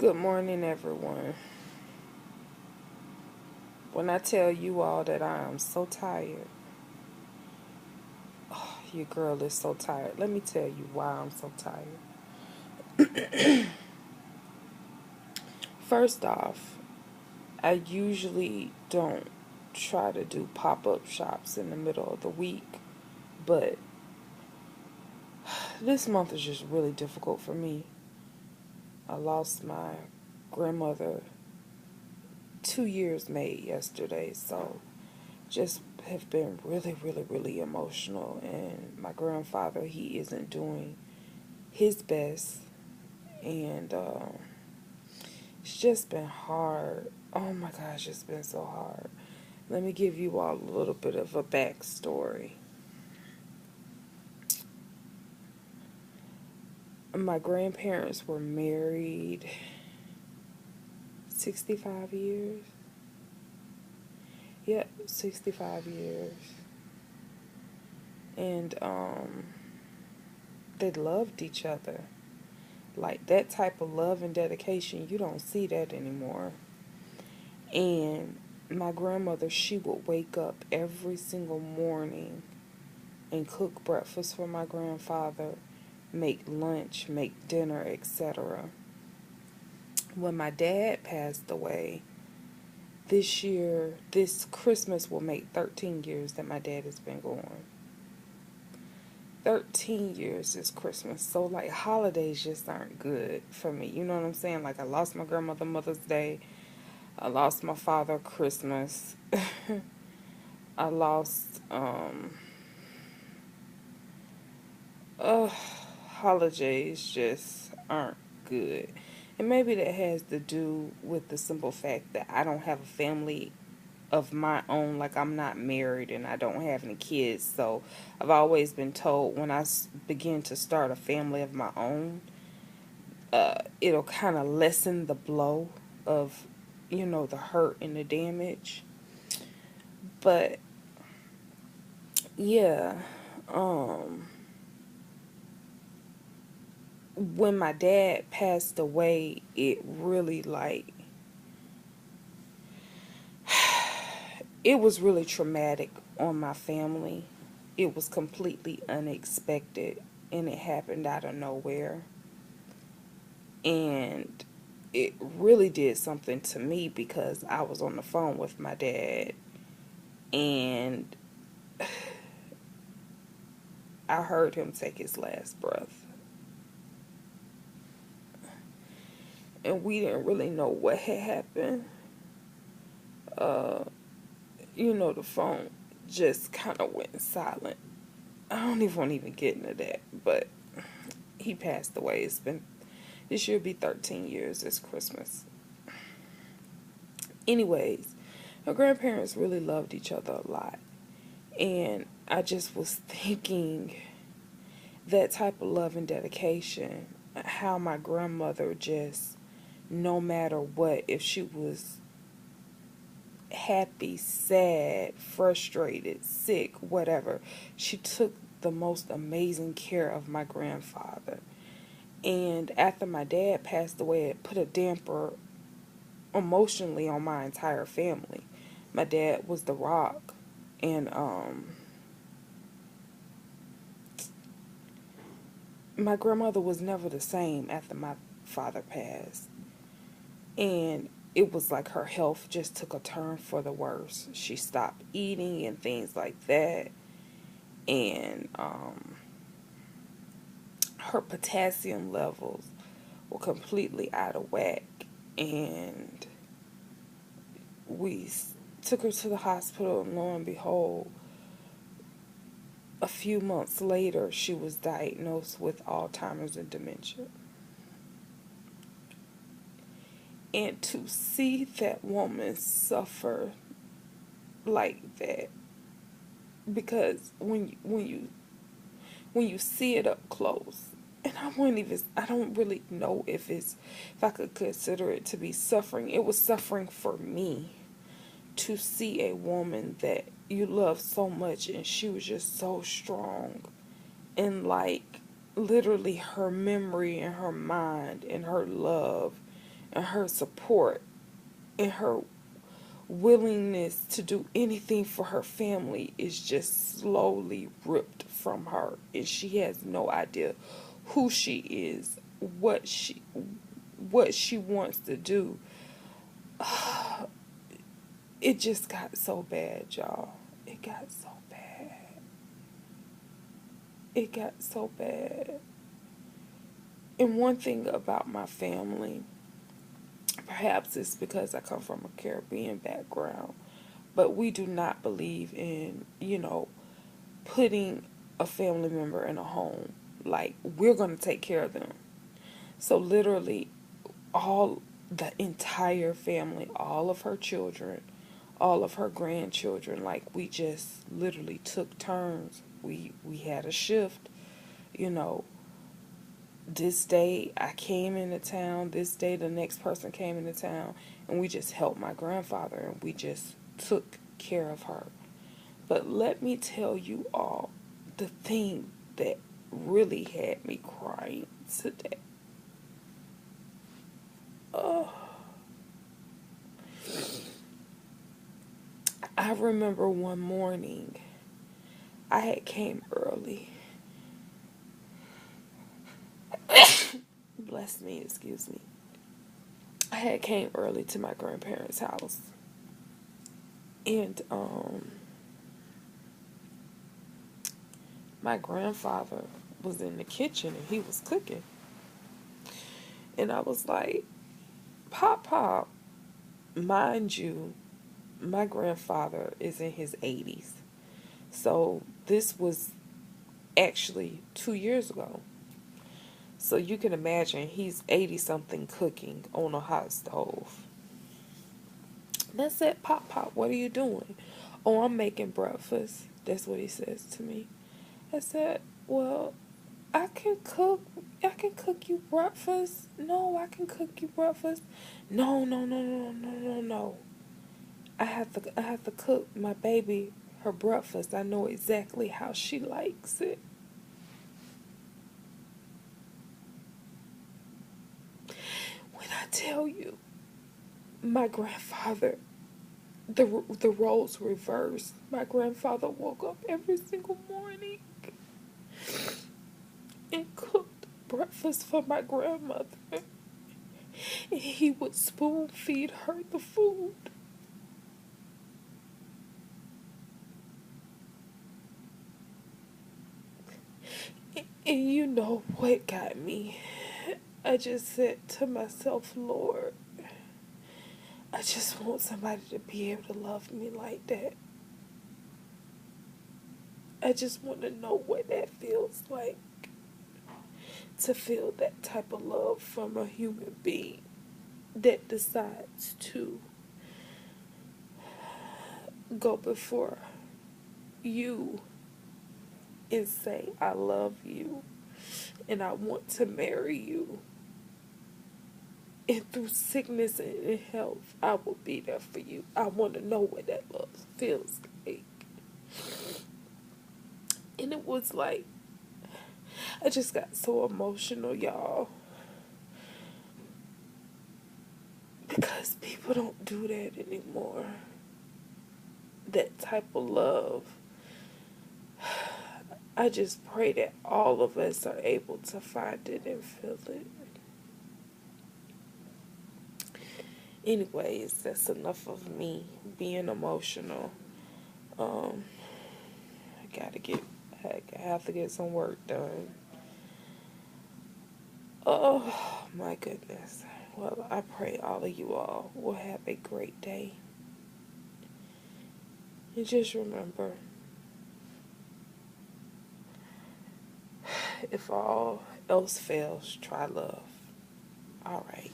Good morning, everyone. When I tell you all that I am so tired, your girl is so tired. Let me tell you why I'm so tired. First off, I usually don't try to do pop up shops in the middle of the week, but this month is just really difficult for me. I lost my grandmother 2 years made yesterday, so just have been really, really, really emotional. And my grandfather, he isn't doing his best, and it's just been hard. Oh my gosh, it's been so hard. Let me give you all a little bit of a backstory. My grandparents were married 65 years. Yep, 65 years. And they loved each other. Like that type of love and dedication, you don't see that anymore. And my grandmother, she would wake up every single morning and cook breakfast for my grandfather, make lunch, make dinner, etc. When my dad passed away, this Christmas will make 13 years that my dad has been gone. 13 years this Christmas. So, like, holidays just aren't good for me. You know what I'm saying? Like, I lost my grandmother Mother's Day. I lost my father Christmas. I lost, uh, holidays just aren't good. And maybe that has to do with the simple fact that I don't have a family of my own. Like, I'm not married and I don't have any kids. So I've always been told when I begin to start a family of my own, it'll kind of lessen the blow of, the hurt and the damage. But yeah, um, when my dad passed away, it really it was really traumatic on my family. It was completely unexpected and it happened out of nowhere. And it really did something to me because I was on the phone with my dad and I heard him take his last breath. And we didn't really know what had happened. Uh, the phone just kind of went silent. I don't even want to even get into that, but he passed away. This year be 13 years this Christmas. Anyways, my grandparents really loved each other a lot. And I just was thinking that type of love and dedication, how my grandmother just, no matter what, if she was happy, sad, frustrated, sick, whatever, she took the most amazing care of my grandfather. And after my dad passed away, it put a damper emotionally on my entire family. My dad was the rock, and my grandmother was never the same after my father passed. And it was like her health just took a turn for the worse. She stopped eating and things like that. And her potassium levels were completely out of whack. And we took her to the hospital, and lo and behold, a few months later, she was diagnosed with Alzheimer's and dementia. And to see that woman suffer like that, because when you see it up close, and I don't really know if I could consider it to be suffering. It was suffering for me to see a woman that you love so much, and she was just so strong, and like literally her memory and her mind and her love and her support and her willingness to do anything for her family is just slowly ripped from her, and she has no idea who she is, what she wants to do. It just got so bad, y'all. It got so bad. It got so bad. And one thing about my family, perhaps it's because I come from a Caribbean background, but we do not believe in, putting a family member in a home. Like, we're going to take care of them. So, literally, the entire family, all of her children, all of her grandchildren, like, we just literally took turns. We had a shift, you know. This day I came into town, this day the next person came into town, and we just helped my grandfather and we just took care of her. But let me tell you all the thing that really had me crying today. Oh, I remember one morning I had came early. Bless me, excuse me. I had came early to my grandparents' house. And my grandfather was in the kitchen and he was cooking. And I was like, Pop, Pop, mind you, my grandfather is in his 80s. So this was actually 2 years ago. So you can imagine he's 80 something cooking on a hot stove. And I said, Pop, Pop, what are you doing? Oh, I'm making breakfast. That's what he says to me. I said, well, I can cook. I can cook you breakfast. No, I can cook you breakfast. No, no, no, no, no, no, no. I have to cook my baby her breakfast. I know exactly how she likes it. When I tell you, my grandfather, the roles reversed. My grandfather woke up every single morning and cooked breakfast for my grandmother. And he would spoon feed her the food. And you know what got me? I just said to myself, Lord, I just want somebody to be able to love me like that. I just want to know what that feels like, to feel that type of love from a human being that decides to go before you and say, I love you and I want to marry you. And through sickness and in health, I will be there for you. I want to know what that love feels like. And it was like, I just got so emotional, y'all. Because people don't do that anymore. That type of love. I just pray that all of us are able to find it and feel it. Anyways, that's enough of me being emotional. Um, I gotta get, I have to get some work done. Oh my goodness. Well, I pray all of you all will have a great day. And just remember, if all else fails, try love. All right.